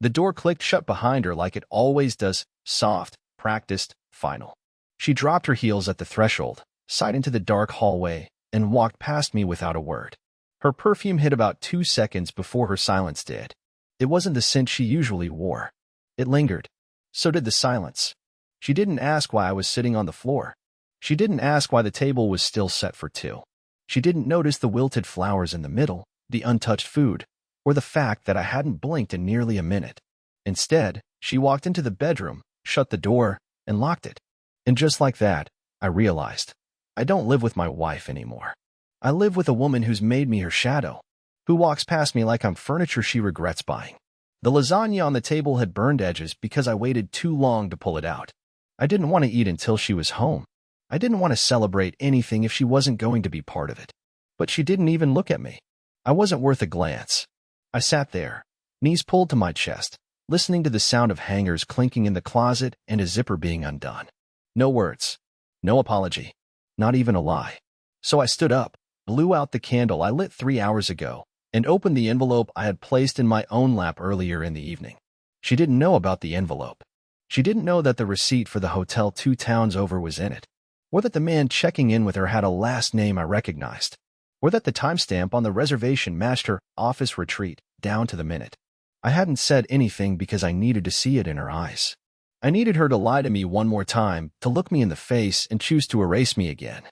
The door clicked shut behind her like it always does, soft, practiced, final. She dropped her heels at the threshold, sighed into the dark hallway, and walked past me without a word. Her perfume hit about 2 seconds before her silence did. It wasn't the scent she usually wore. It lingered. So did the silence. She didn't ask why I was sitting on the floor. She didn't ask why the table was still set for two. She didn't notice the wilted flowers in the middle, the untouched food, or the fact that I hadn't blinked in nearly a minute. Instead, she walked into the bedroom, shut the door, and locked it. And just like that, I realized, I don't live with my wife anymore. I live with a woman who's made me her shadow, who walks past me like I'm furniture she regrets buying. The lasagna on the table had burned edges because I waited too long to pull it out. I didn't want to eat until she was home. I didn't want to celebrate anything if she wasn't going to be part of it. But she didn't even look at me. I wasn't worth a glance. I sat there, knees pulled to my chest, listening to the sound of hangers clinking in the closet and a zipper being undone. No words. No apology. Not even a lie. So I stood up, blew out the candle I lit 3 hours ago, and opened the envelope I had placed in my own lap earlier in the evening. She didn't know about the envelope. She didn't know that the receipt for the hotel 2 towns over was in it, or that the man checking in with her had a last name I recognized, or that the timestamp on the reservation matched her office retreat down to the minute. I hadn't said anything because I needed to see it in her eyes. I needed her to lie to me one more time, to look me in the face and choose to erase me again.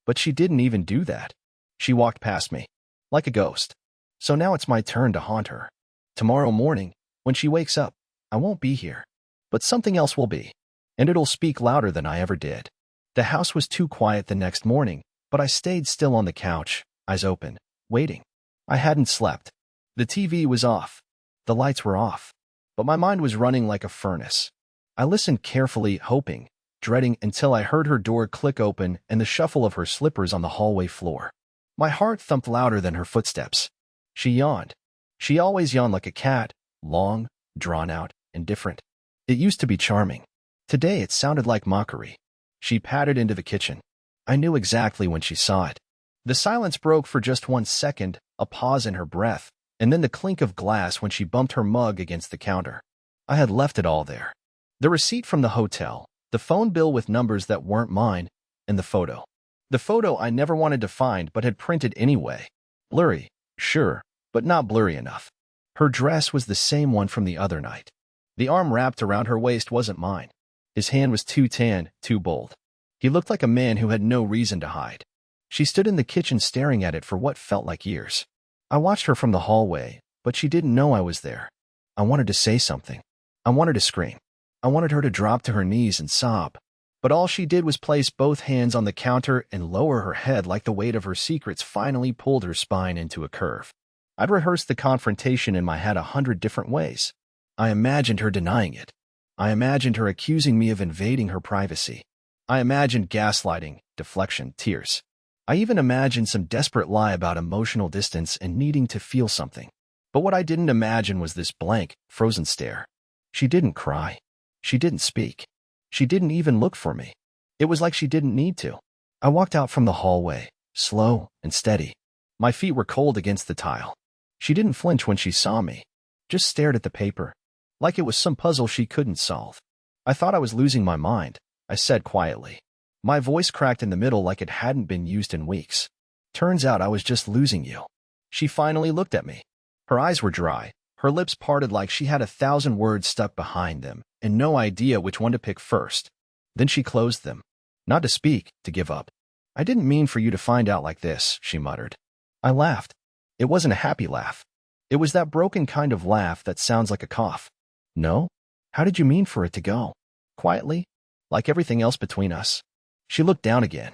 But she didn't even do that. She walked past me, like a ghost. So now it's my turn to haunt her. Tomorrow morning, when she wakes up, I won't be here. But something else will be. And it'll speak louder than I ever did. The house was too quiet the next morning, but I stayed still on the couch, eyes open, waiting. I hadn't slept. The TV was off. The lights were off. But my mind was running like a furnace. I listened carefully, hoping, dreading until I heard her door click open and the shuffle of her slippers on the hallway floor. My heart thumped louder than her footsteps. She yawned. She always yawned like a cat, long, drawn out, and different. It used to be charming. Today it sounded like mockery. She pattered into the kitchen. I knew exactly when she saw it. The silence broke for just 1 second, a pause in her breath, and then the clink of glass when she bumped her mug against the counter. I had left it all there. The receipt from the hotel, the phone bill with numbers that weren't mine, and the photo. The photo I never wanted to find but had printed anyway. Blurry, sure, but not blurry enough. Her dress was the same one from the other night. The arm wrapped around her waist wasn't mine. His hand was too tan, too bold. He looked like a man who had no reason to hide. She stood in the kitchen staring at it for what felt like years. I watched her from the hallway, but she didn't know I was there. I wanted to say something. I wanted to scream. I wanted her to drop to her knees and sob. But all she did was place both hands on the counter and lower her head like the weight of her secrets finally pulled her spine into a curve. I'd rehearsed the confrontation in my head 100 different ways. I imagined her denying it. I imagined her accusing me of invading her privacy. I imagined gaslighting, deflection, tears. I even imagined some desperate lie about emotional distance and needing to feel something. But what I didn't imagine was this blank, frozen stare. She didn't cry. She didn't speak. She didn't even look for me. It was like she didn't need to. I walked out from the hallway, slow and steady. My feet were cold against the tile. She didn't flinch when she saw me, just stared at the paper, like it was some puzzle she couldn't solve. I thought I was losing my mind, I said quietly. My voice cracked in the middle like it hadn't been used in weeks. Turns out I was just losing you. She finally looked at me. Her eyes were dry, her lips parted like she had 1,000 words stuck behind them, and no idea which one to pick first. Then she closed them. Not to speak, to give up. I didn't mean for you to find out like this, she muttered. I laughed. It wasn't a happy laugh. It was that broken kind of laugh that sounds like a cough. No? How did you mean for it to go? Quietly? Like everything else between us? She looked down again.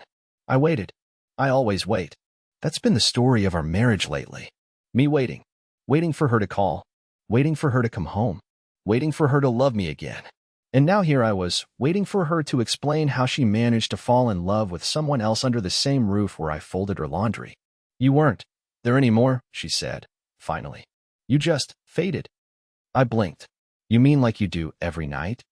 I waited. I always wait. That's been the story of our marriage lately. Me waiting. Waiting for her to call. Waiting for her to come home. Waiting for her to love me again. And now here I was, waiting for her to explain how she managed to fall in love with someone else under the same roof where I folded her laundry. You weren't there anymore, she said, finally. You just faded. I blinked. You mean like you do every night?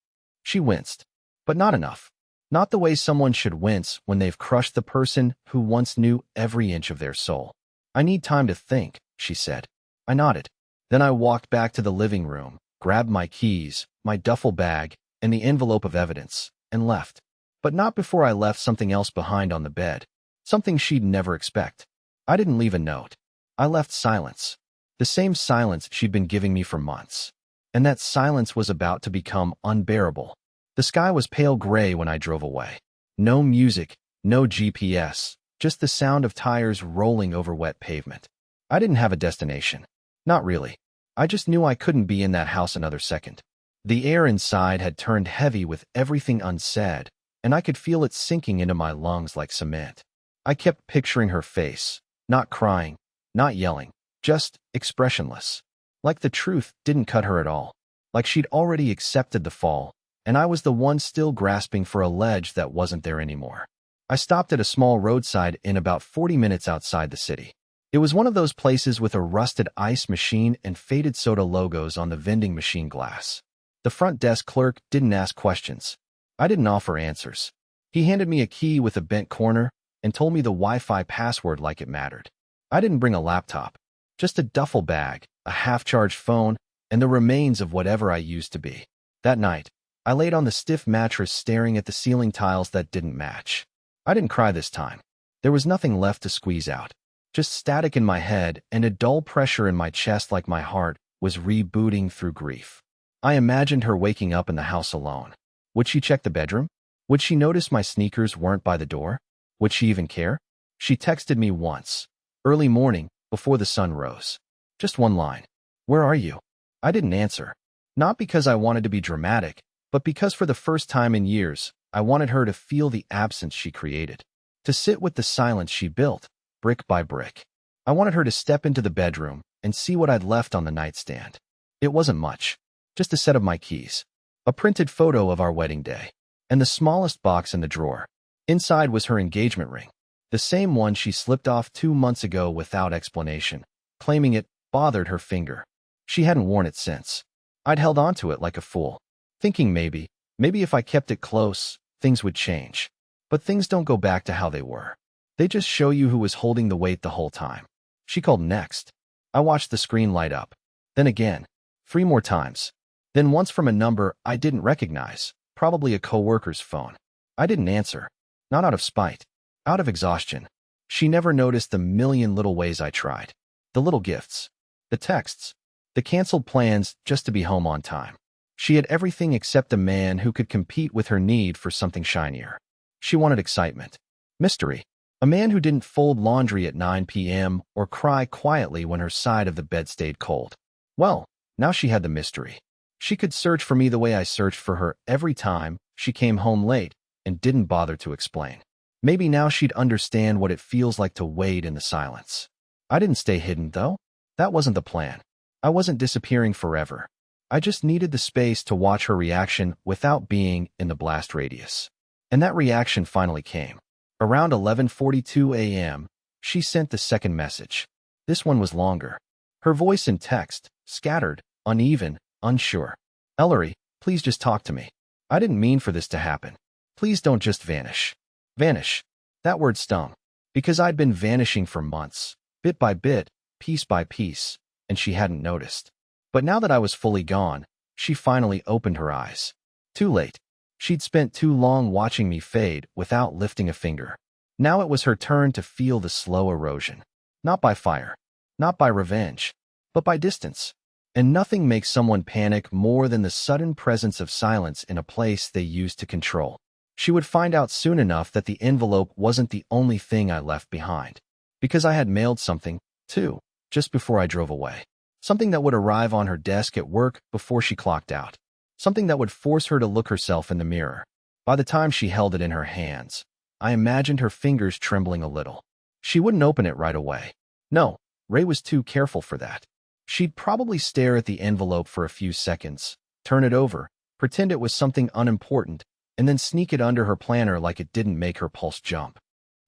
She winced. But not enough. Not the way someone should wince when they've crushed the person who once knew every inch of their soul. I need time to think, she said. I nodded. Then I walked back to the living room, grabbed my keys, my duffel bag, and the envelope of evidence, and left. But not before I left something else behind on the bed. Something she'd never expect. I didn't leave a note. I left silence. The same silence she'd been giving me for months. And that silence was about to become unbearable. The sky was pale gray when I drove away. No music, no GPS, just the sound of tires rolling over wet pavement. I didn't have a destination. Not really. I just knew I couldn't be in that house another second. The air inside had turned heavy with everything unsaid, and I could feel it sinking into my lungs like cement. I kept picturing her face, not crying, not yelling, just expressionless. Like the truth didn't cut her at all. Like she'd already accepted the fall, and I was the one still grasping for a ledge that wasn't there anymore. I stopped at a small roadside inn about 40 minutes outside the city. It was one of those places with a rusted ice machine and faded soda logos on the vending machine glass. The front desk clerk didn't ask questions. I didn't offer answers. He handed me a key with a bent corner and told me the Wi-Fi password like it mattered. I didn't bring a laptop, just a duffel bag, a half-charged phone, and the remains of whatever I used to be. That night, I laid on the stiff mattress staring at the ceiling tiles that didn't match. I didn't cry this time. There was nothing left to squeeze out. Just static in my head and a dull pressure in my chest like my heart was rebooting through grief. I imagined her waking up in the house alone. Would she check the bedroom? Would she notice my sneakers weren't by the door? Would she even care? She texted me once, early morning, before the sun rose. Just one line. "Where are you?" I didn't answer. Not because I wanted to be dramatic, but because for the first time in years, I wanted her to feel the absence she created. To sit with the silence she built, brick by brick. I wanted her to step into the bedroom and see what I'd left on the nightstand. It wasn't much. Just a set of my keys. A printed photo of our wedding day. And the smallest box in the drawer. Inside was her engagement ring. The same one she slipped off 2 months ago without explanation, claiming it bothered her finger. She hadn't worn it since. I'd held on to it like a fool, thinking maybe if I kept it close, things would change. But things don't go back to how they were. They just show you who was holding the weight the whole time. She called next. I watched the screen light up. Then again. 3 more times. Then once from a number I didn't recognize, probably a coworker's phone. I didn't answer. Not out of spite. Out of exhaustion. She never noticed the million little ways I tried. The little gifts. The texts. The canceled plans just to be home on time. She had everything except a man who could compete with her need for something shinier. She wanted excitement. Mystery. A man who didn't fold laundry at 9 p.m. or cry quietly when her side of the bed stayed cold. Well, now she had the mystery. She could search for me the way I searched for her every time she came home late and didn't bother to explain. Maybe now she'd understand what it feels like to wade in the silence. I didn't stay hidden, though. That wasn't the plan. I wasn't disappearing forever. I just needed the space to watch her reaction without being in the blast radius. And that reaction finally came. Around 11:42 a.m., she sent the second message. This one was longer. Her voice in text, scattered, uneven, unsure. "Ellery, please just talk to me. I didn't mean for this to happen. Please don't just vanish." Vanish. That word stung. Because I'd been vanishing for months, bit by bit, piece by piece, and she hadn't noticed. But now that I was fully gone, she finally opened her eyes. Too late. She'd spent too long watching me fade without lifting a finger. Now it was her turn to feel the slow erosion. Not by fire. Not by revenge. But by distance. And nothing makes someone panic more than the sudden presence of silence in a place they used to control. She would find out soon enough that the envelope wasn't the only thing I left behind. Because I had mailed something, too, just before I drove away. Something that would arrive on her desk at work before she clocked out. Something that would force her to look herself in the mirror. By the time she held it in her hands, I imagined her fingers trembling a little. She wouldn't open it right away. No, Ray was too careful for that. She'd probably stare at the envelope for a few seconds, turn it over, pretend it was something unimportant, and then sneak it under her planner like it didn't make her pulse jump.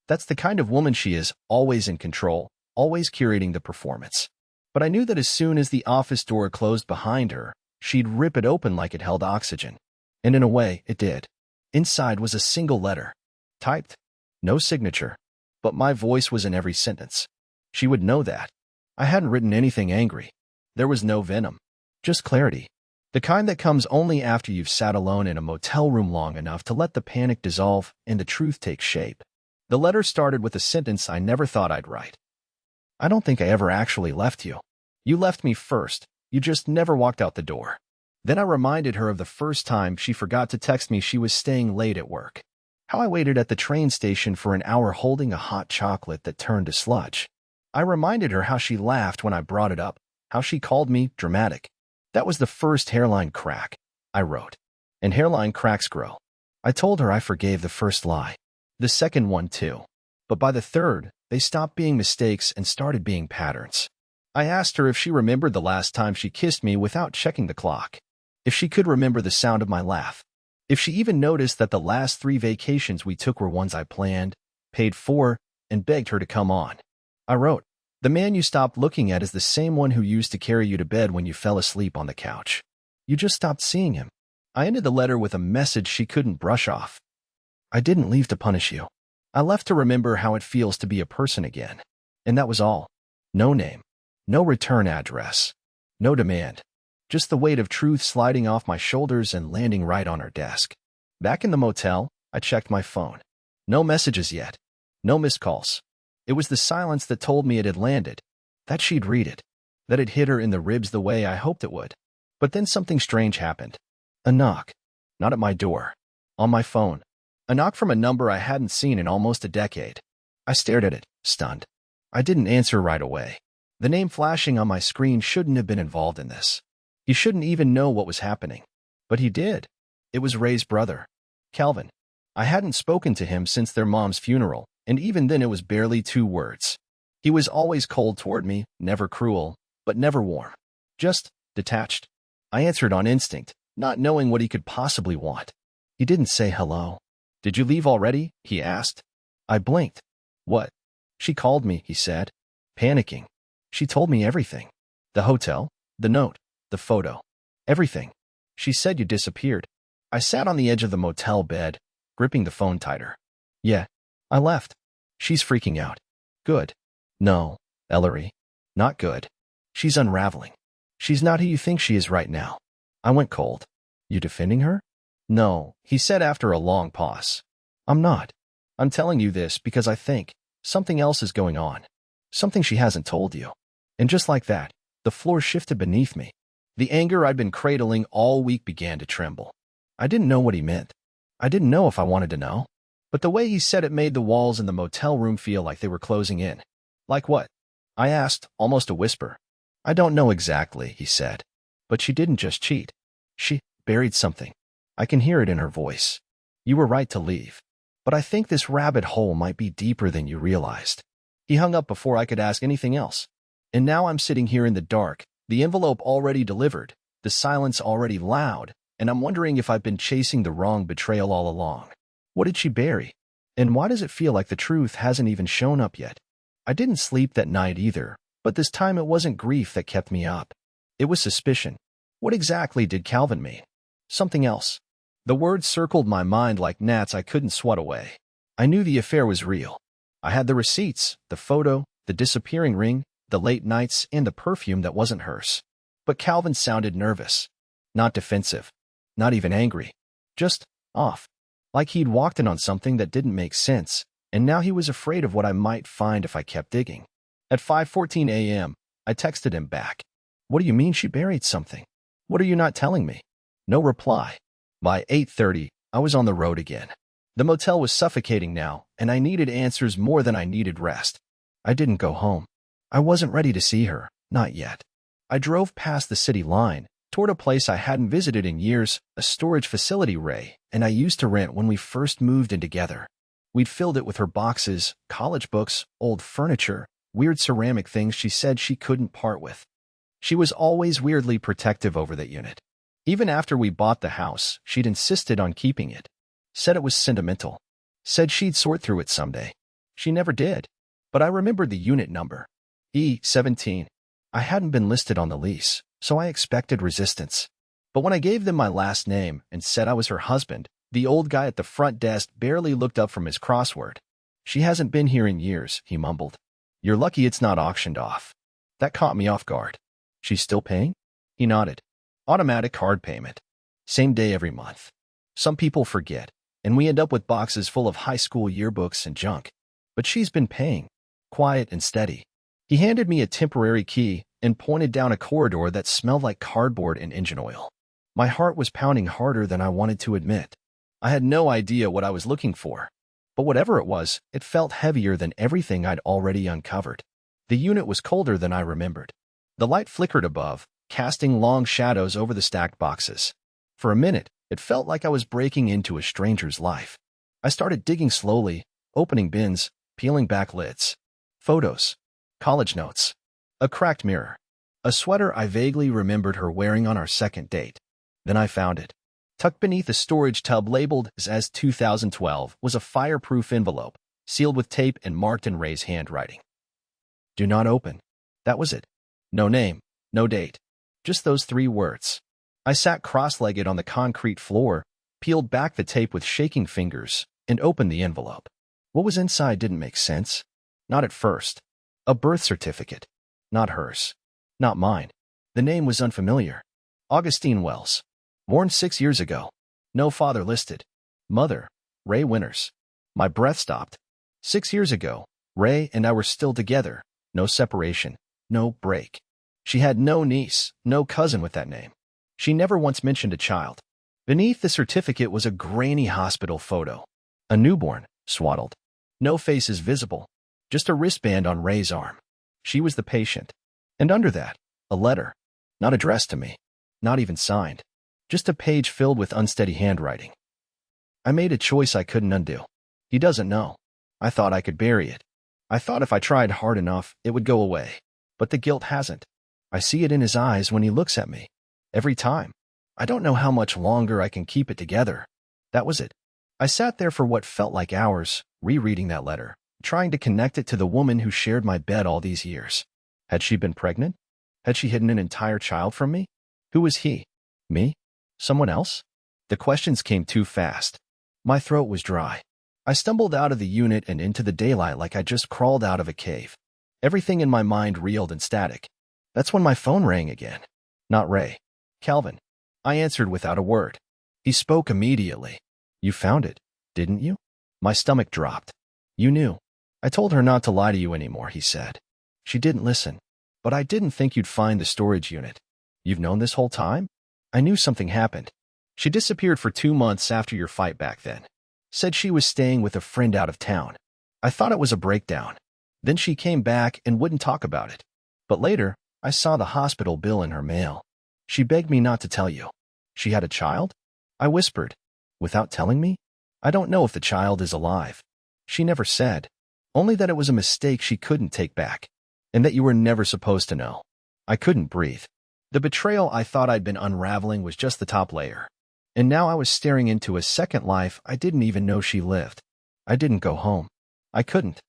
That's the kind of woman she is, always in control, always curating the performance. But I knew that as soon as the office door closed behind her, she'd rip it open like it held oxygen. And in a way, it did. Inside was a single letter. Typed. No signature. But my voice was in every sentence. She would know that. I hadn't written anything angry. There was no venom. Just clarity. The kind that comes only after you've sat alone in a motel room long enough to let the panic dissolve and the truth take shape. The letter started with a sentence I never thought I'd write. I don't think I ever actually left you. You left me first. You just never walked out the door. Then I reminded her of the first time she forgot to text me she was staying late at work. How I waited at the train station for an hour holding a hot chocolate that turned to sludge. I reminded her how she laughed when I brought it up, how she called me dramatic. That was the first hairline crack, I wrote. And hairline cracks grow. I told her I forgave the first lie. The second one too. But by the third, they stopped being mistakes and started being patterns. I asked her if she remembered the last time she kissed me without checking the clock. If she could remember the sound of my laugh. If she even noticed that the last 3 vacations we took were ones I planned, paid for, and begged her to come on. I wrote, the man you stopped looking at is the same one who used to carry you to bed when you fell asleep on the couch. You just stopped seeing him. I ended the letter with a message she couldn't brush off. I didn't leave to punish you. I left to remember how it feels to be a person again. And that was all. No name. No return address. No demand. Just the weight of truth sliding off my shoulders and landing right on her desk. Back in the motel, I checked my phone. No messages yet. No missed calls. It was the silence that told me it had landed, that she'd read it, that it hit her in the ribs the way I hoped it would. But then something strange happened. A knock. Not at my door. On my phone. A knock from a number I hadn't seen in almost a decade. I stared at it, stunned. I didn't answer right away. The name flashing on my screen shouldn't have been involved in this. He shouldn't even know what was happening. But he did. It was Ray's brother, Calvin. I hadn't spoken to him since their mom's funeral, and even then it was barely 2 words. He was always cold toward me, never cruel, but never warm. Just detached. I answered on instinct, not knowing what he could possibly want. He didn't say hello. Did you leave already? He asked. I blinked. What? She called me, he said, panicking. She told me everything. The hotel, the note, the photo, everything. She said you disappeared. I sat on the edge of the motel bed, gripping the phone tighter. Yeah, I left. She's freaking out. Good. No, Ellery. Not good. She's unraveling. She's not who you think she is right now. I went cold. You defending her? No, he said after a long pause. I'm not. I'm telling you this because I think something else is going on. Something she hasn't told you. And just like that, the floor shifted beneath me. The anger I'd been cradling all week began to tremble. I didn't know what he meant. I didn't know if I wanted to know. But the way he said it made the walls in the motel room feel like they were closing in. Like what? I asked, almost a whisper. I don't know exactly, he said. But she didn't just cheat. She buried something. I can hear it in her voice. You were right to leave. But I think this rabbit hole might be deeper than you realized. He hung up before I could ask anything else. And now I'm sitting here in the dark, the envelope already delivered, the silence already loud, and I'm wondering if I've been chasing the wrong betrayal all along. What did she bury? And why does it feel like the truth hasn't even shown up yet? I didn't sleep that night either, but this time it wasn't grief that kept me up. It was suspicion. What exactly did Calvin mean? Something else. The words circled my mind like gnats I couldn't swat away. I knew the affair was real. I had the receipts, the photo, the disappearing ring, the late nights, and the perfume that wasn't hers. But Calvin sounded nervous. Not defensive. Not even angry. Just off. Like he'd walked in on something that didn't make sense, and now he was afraid of what I might find if I kept digging. At 5:14 a.m., I texted him back. What do you mean she buried something? What are you not telling me? No reply. By 8:30, I was on the road again. The motel was suffocating now, and I needed answers more than I needed rest. I didn't go home. I wasn't ready to see her, not yet. I drove past the city line, toward a place I hadn't visited in years, a storage facility Ray and I used to rent when we first moved in together. We'd filled it with her boxes, college books, old furniture, weird ceramic things she said she couldn't part with. She was always weirdly protective over that unit. Even after we bought the house, she'd insisted on keeping it. Said it was sentimental. Said she'd sort through it someday. She never did. But I remembered the unit number. E17. I hadn't been listed on the lease, so I expected resistance. But when I gave them my last name and said I was her husband, the old guy at the front desk barely looked up from his crossword. She hasn't been here in years, he mumbled. You're lucky it's not auctioned off. That caught me off guard. She's still paying? He nodded. Automatic card payment. Same day every month. Some people forget, and we end up with boxes full of high school yearbooks and junk. But she's been paying. Quiet and steady. He handed me a temporary key and pointed down a corridor that smelled like cardboard and engine oil. My heart was pounding harder than I wanted to admit. I had no idea what I was looking for. But whatever it was, it felt heavier than everything I'd already uncovered. The unit was colder than I remembered. The light flickered above, casting long shadows over the stacked boxes. For a minute, it felt like I was breaking into a stranger's life. I started digging slowly, opening bins, peeling back lids. Photos. College notes. A cracked mirror. A sweater I vaguely remembered her wearing on our second date. Then I found it. Tucked beneath a storage tub labeled as 2012 was a fireproof envelope, sealed with tape and marked in Ray's handwriting. Do not open. That was it. No name, no date. Just those 3 words. I sat cross-legged on the concrete floor, peeled back the tape with shaking fingers, and opened the envelope. What was inside didn't make sense. Not at first. A birth certificate. Not hers. Not mine. The name was unfamiliar. Augustine Wells. Born 6 years ago. No father listed. Mother, Ray Winters. My breath stopped. 6 years ago, Ray and I were still together. No separation. No break. She had no niece, no cousin with that name. She never once mentioned a child. Beneath the certificate was a grainy hospital photo. A newborn, swaddled. No faces visible. Just a wristband on Ray's arm. She was the patient. And under that, a letter. Not addressed to me. Not even signed. Just a page filled with unsteady handwriting. I made a choice I couldn't undo. He doesn't know. I thought I could bury it. I thought if I tried hard enough, it would go away. But the guilt hasn't. I see it in his eyes when he looks at me. Every time. I don't know how much longer I can keep it together. That was it. I sat there for what felt like hours, rereading that letter, trying to connect it to the woman who shared my bed all these years. Had she been pregnant? Had she hidden an entire child from me? Who was he? Me? Someone else? The questions came too fast. My throat was dry. I stumbled out of the unit and into the daylight like I just crawled out of a cave. Everything in my mind reeled in static. That's when my phone rang again. Not Ray. Calvin. I answered without a word. He spoke immediately. You found it, didn't you? My stomach dropped. You knew. I told her not to lie to you anymore, he said. She didn't listen. But I didn't think you'd find the storage unit. You've known this whole time? I knew something happened. She disappeared for 2 months after your fight back then. Said she was staying with a friend out of town. I thought it was a breakdown. Then she came back and wouldn't talk about it. But later, I saw the hospital bill in her mail. She begged me not to tell you. She had a child? I whispered. Without telling me? I don't know if the child is alive. She never said. Only that it was a mistake she couldn't take back. And that you were never supposed to know. I couldn't breathe. The betrayal I thought I'd been unraveling was just the top layer. And now I was staring into a second life I didn't even know she lived. I didn't go home. I couldn't.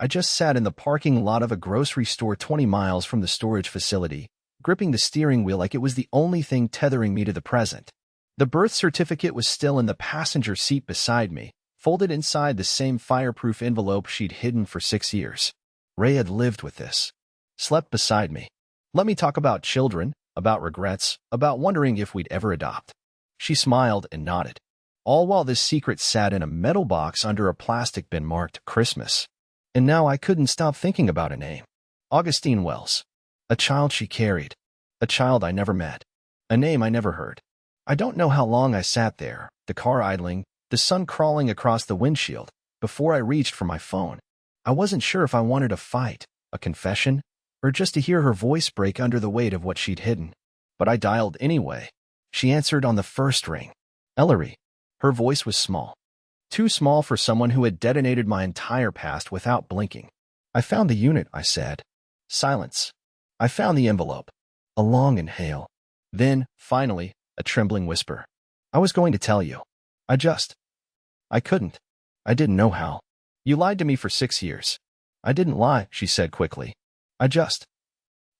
I just sat in the parking lot of a grocery store 20 miles from the storage facility, gripping the steering wheel like it was the only thing tethering me to the present. The birth certificate was still in the passenger seat beside me, folded inside the same fireproof envelope she'd hidden for 6 years. Ray had lived with this. Slept beside me. Let me talk about children, about regrets, about wondering if we'd ever adopt. She smiled and nodded. All while this secret sat in a metal box under a plastic bin marked Christmas. And now I couldn't stop thinking about a name. Augustine Wells. A child she carried. A child I never met. A name I never heard. I don't know how long I sat there, the car idling, the sun crawling across the windshield, before I reached for my phone. I wasn't sure if I wanted a fight, a confession, or just to hear her voice break under the weight of what she'd hidden. But I dialed anyway. She answered on the first ring. Ellery. Her voice was small. Too small for someone who had detonated my entire past without blinking. I found the unit, I said. Silence. I found the envelope. A long inhale. Then, finally, a trembling whisper. I was going to tell you. I couldn't. I didn't know how. You lied to me for 6 years. I didn't lie, she said quickly. I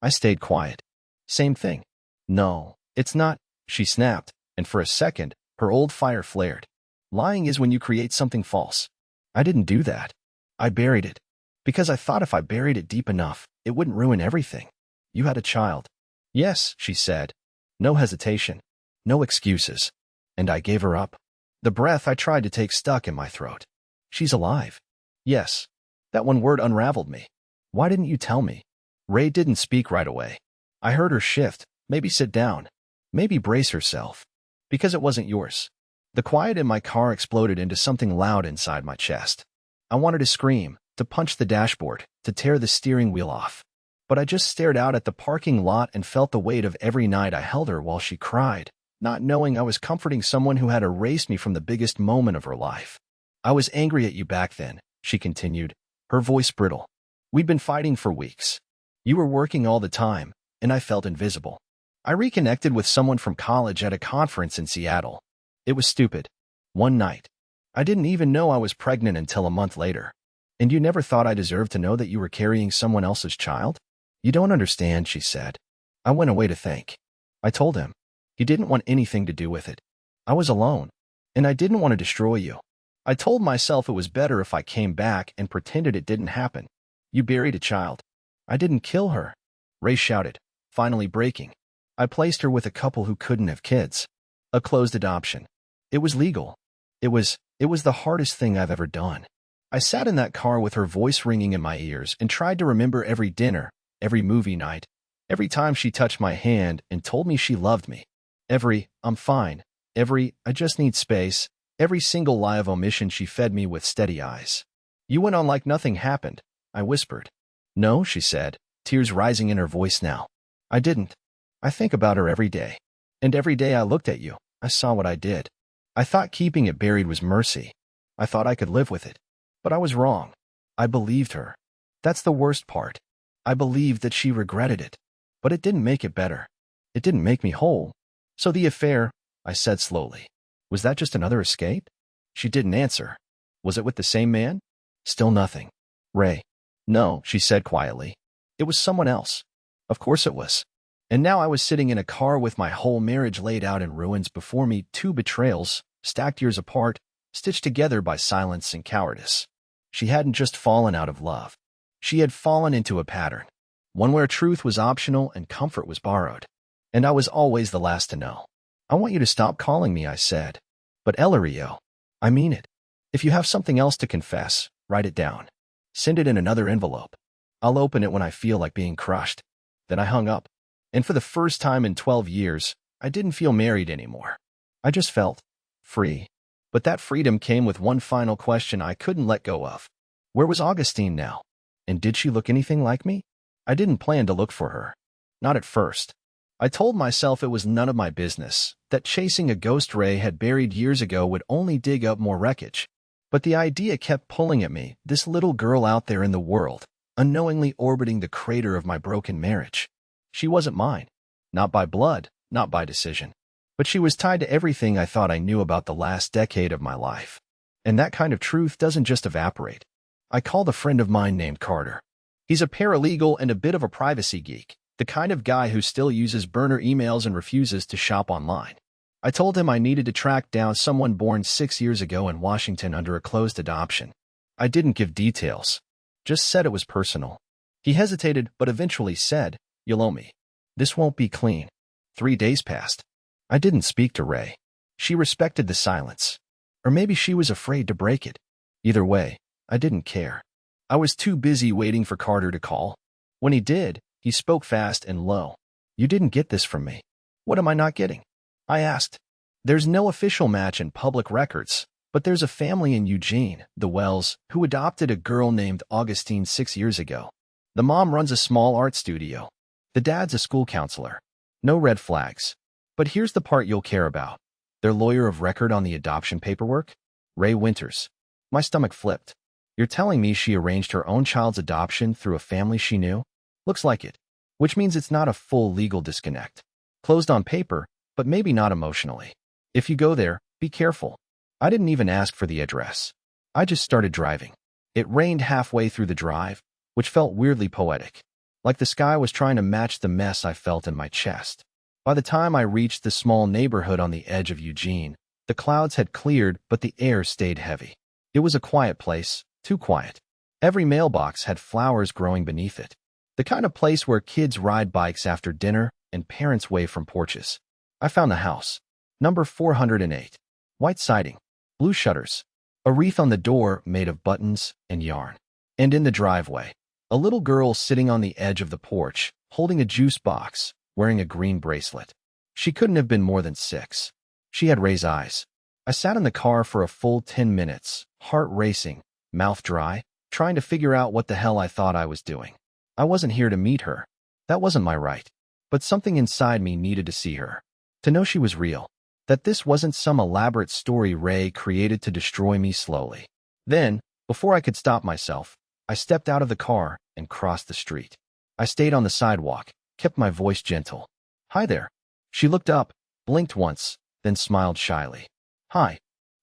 stayed quiet. Same thing. No, it's not, she snapped, and for a second, her old fire flared. Lying is when you create something false. I didn't do that. I buried it. Because I thought if I buried it deep enough, it wouldn't ruin everything. You had a child. Yes, she said. No hesitation. No excuses. And I gave her up. The breath I tried to take stuck in my throat. She's alive. Yes. That one word unraveled me. Why didn't you tell me? Ray didn't speak right away. I heard her shift, maybe sit down, maybe brace herself. Because it wasn't yours. The quiet in my car exploded into something loud inside my chest. I wanted to scream, to punch the dashboard, to tear the steering wheel off. But I just stared out at the parking lot and felt the weight of every night I held her while she cried, not knowing I was comforting someone who had erased me from the biggest moment of her life. I was angry at you back then, she continued, her voice brittle. We'd been fighting for weeks. You were working all the time, and I felt invisible. I reconnected with someone from college at a conference in Seattle. It was stupid. One night. I didn't even know I was pregnant until a month later. And you never thought I deserved to know that you were carrying someone else's child? You don't understand, she said. I went away to think. I told him. He didn't want anything to do with it. I was alone, and I didn't want to destroy you. I told myself it was better if I came back and pretended it didn't happen. You buried a child. I didn't kill her. Ray shouted, finally breaking. I placed her with a couple who couldn't have kids. A closed adoption. It was legal. It was the hardest thing I've ever done. I sat in that car with her voice ringing in my ears and tried to remember every dinner, every movie night, every time she touched my hand and told me she loved me. Every, I'm fine. Every, I just need space. Every single lie of omission she fed me with steady eyes. You went on like nothing happened, I whispered. No, she said, tears rising in her voice now. I didn't. I think about her every day. And every day I looked at you, I saw what I did. I thought keeping it buried was mercy. I thought I could live with it. But I was wrong. I believed her. That's the worst part. I believed that she regretted it. But it didn't make it better. It didn't make me whole. So the affair, I said slowly. Was that just another escape? She didn't answer. Was it with the same man? Still nothing. Ray. No, she said quietly. It was someone else. Of course it was. And now I was sitting in a car with my whole marriage laid out in ruins before me, 2 betrayals, stacked years apart, stitched together by silence and cowardice. She hadn't just fallen out of love. She had fallen into a pattern, one where truth was optional and comfort was borrowed. And I was always the last to know. I want you to stop calling me, I said. But Elario, I mean it. If you have something else to confess, write it down. Send it in another envelope. I'll open it when I feel like being crushed. Then I hung up. And for the first time in 12 years, I didn't feel married anymore. I just felt free. But that freedom came with one final question I couldn't let go of. Where was Augustine now? And did she look anything like me? I didn't plan to look for her. Not at first. I told myself it was none of my business, that chasing a ghost Ray had buried years ago would only dig up more wreckage. But the idea kept pulling at me, this little girl out there in the world, unknowingly orbiting the crater of my broken marriage. She wasn't mine. Not by blood, not by decision. But she was tied to everything I thought I knew about the last decade of my life. And that kind of truth doesn't just evaporate. I called a friend of mine named Carter. He's a paralegal and a bit of a privacy geek, the kind of guy who still uses burner emails and refuses to shop online. I told him I needed to track down someone born 6 years ago in Washington under a closed adoption. I didn't give details. Just said it was personal. He hesitated, but eventually said, "You'll owe me. This won't be clean." 3 days passed. I didn't speak to Ray. She respected the silence. Or maybe she was afraid to break it. Either way, I didn't care. I was too busy waiting for Carter to call. When he did, he spoke fast and low. "You didn't get this from me. What am I not getting?" I asked. "There's no official match in public records, but there's a family in Eugene, the Wells, who adopted a girl named Augustine 6 years ago. The mom runs a small art studio. The dad's a school counselor. No red flags. But here's the part you'll care about. Their lawyer of record on the adoption paperwork? Ray Winters." My stomach flipped. "You're telling me she arranged her own child's adoption through a family she knew?" "Looks like it. Which means it's not a full legal disconnect. Closed on paper, but maybe not emotionally. If you go there, be careful." I didn't even ask for the address. I just started driving. It rained halfway through the drive, which felt weirdly poetic. Like the sky was trying to match the mess I felt in my chest. By the time I reached the small neighborhood on the edge of Eugene, the clouds had cleared, but the air stayed heavy. It was a quiet place, too quiet. Every mailbox had flowers growing beneath it. The kind of place where kids ride bikes after dinner and parents wave from porches. I found the house. Number 408. White siding. Blue shutters. A wreath on the door made of buttons and yarn. And in the driveway, a little girl sitting on the edge of the porch, holding a juice box, wearing a green bracelet. She couldn't have been more than 6. She had Ray's eyes. I sat in the car for a full 10 minutes, heart racing, mouth dry, trying to figure out what the hell I thought I was doing. I wasn't here to meet her. That wasn't my right. But something inside me needed to see her. To know she was real. That this wasn't some elaborate story Ray created to destroy me slowly. Then, before I could stop myself, I stepped out of the car and crossed the street. I stayed on the sidewalk, kept my voice gentle. "Hi there." She looked up, blinked once, then smiled shyly. "Hi.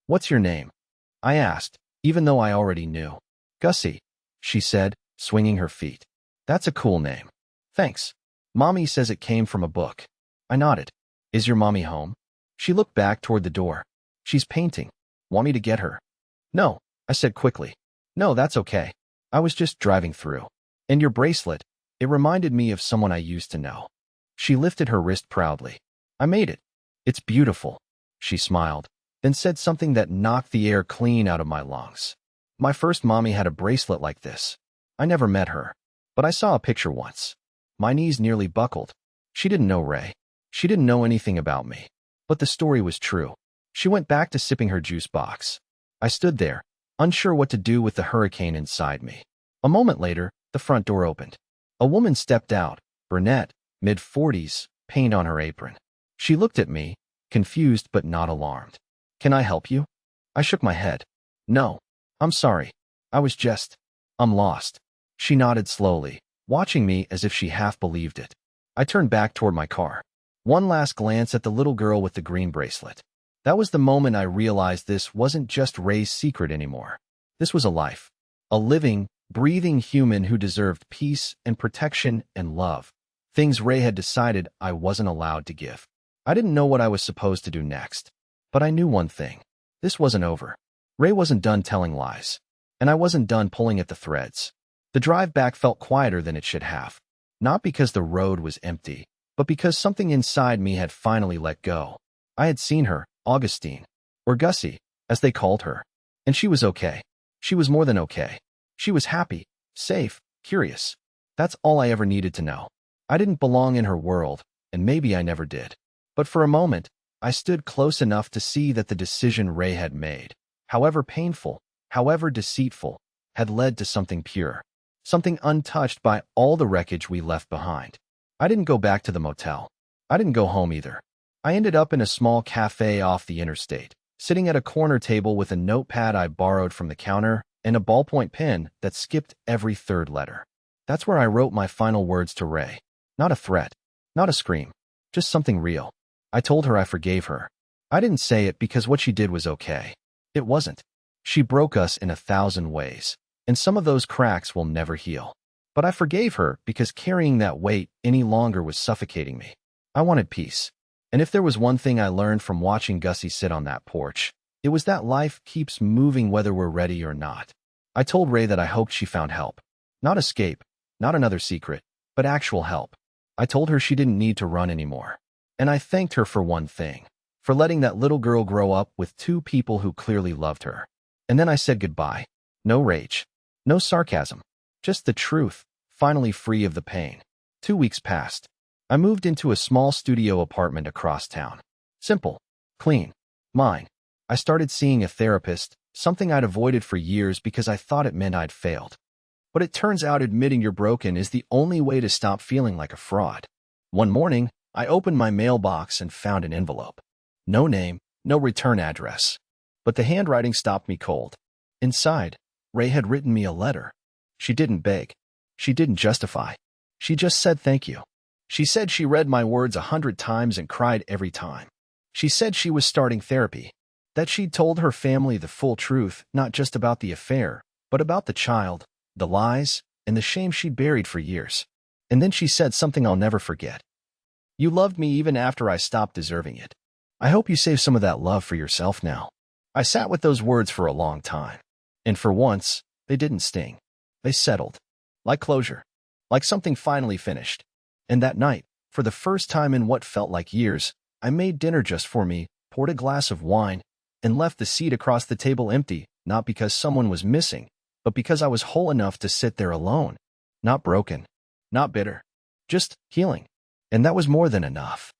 What's your name?" I asked, even though I already knew. "Gussie," she said, swinging her feet. "That's a cool name." "Thanks. Mommy says it came from a book." I nodded. "Is your mommy home?" She looked back toward the door. "She's painting. Want me to get her?" "No," I said quickly. "No, that's okay. I was just driving through. And your bracelet, it reminded me of someone I used to know." She lifted her wrist proudly. "I made it. It's beautiful." She smiled, then said something that knocked the air clean out of my lungs. "My first mommy had a bracelet like this. I never met her, but I saw a picture once." My knees nearly buckled. She didn't know Ray. She didn't know anything about me. But the story was true. She went back to sipping her juice box. I stood there, unsure what to do with the hurricane inside me. A moment later, the front door opened. A woman stepped out, brunette, mid-40s, paint on her apron. She looked at me, confused but not alarmed. "Can I help you?" I shook my head. "No. I'm sorry. I'm lost." She nodded slowly, watching me as if she half believed it. I turned back toward my car. One last glance at the little girl with the green bracelet. That was the moment I realized this wasn't just Ray's secret anymore. This was a life. A living, breathing human who deserved peace and protection and love. Things Ray had decided I wasn't allowed to give. I didn't know what I was supposed to do next. But I knew one thing. This wasn't over. Ray wasn't done telling lies. And I wasn't done pulling at the threads. The drive back felt quieter than it should have. Not because the road was empty, but because something inside me had finally let go. I had seen her, Augustine, or Gussie, as they called her. And she was okay. She was more than okay. She was happy, safe, curious. That's all I ever needed to know. I didn't belong in her world, and maybe I never did. But for a moment, I stood close enough to see that the decision Ray had made, however painful, however deceitful, had led to something pure. Something untouched by all the wreckage we left behind. I didn't go back to the motel. I didn't go home either. I ended up in a small cafe off the interstate, sitting at a corner table with a notepad I borrowed from the counter and a ballpoint pen that skipped every third letter. That's where I wrote my final words to Ray. Not a threat, not a scream, just something real. I told her I forgave her. I didn't say it because what she did was okay. It wasn't. She broke us in 1,000 ways, and some of those cracks will never heal. But I forgave her because carrying that weight any longer was suffocating me. I wanted peace. And if there was one thing I learned from watching Gussie sit on that porch, it was that life keeps moving whether we're ready or not. I told Ray that I hoped she found help. Not escape, not another secret, but actual help. I told her she didn't need to run anymore. And I thanked her for one thing, for letting that little girl grow up with 2 people who clearly loved her. And then I said goodbye. No rage, no sarcasm, just the truth, finally free of the pain. 2 weeks passed. I moved into a small studio apartment across town. Simple, clean, mine. I started seeing a therapist, something I'd avoided for years because I thought it meant I'd failed. But it turns out admitting you're broken is the only way to stop feeling like a fraud. One morning, I opened my mailbox and found an envelope. No name, no return address. But the handwriting stopped me cold. Inside, Ray had written me a letter. She didn't beg. She didn't justify. She just said thank you. She said she read my words 100 times and cried every time. She said she was starting therapy, that she'd told her family the full truth, not just about the affair, but about the child, the lies, and the shame she'd buried for years. And then she said something I'll never forget. "You loved me even after I stopped deserving it. I hope you save some of that love for yourself now." I sat with those words for a long time. And for once, they didn't sting. They settled. Like closure. Like something finally finished. And that night, for the first time in what felt like years, I made dinner just for me, poured a glass of wine, and left the seat across the table empty, not because someone was missing, but because I was whole enough to sit there alone. Not broken, not bitter, just healing. And that was more than enough.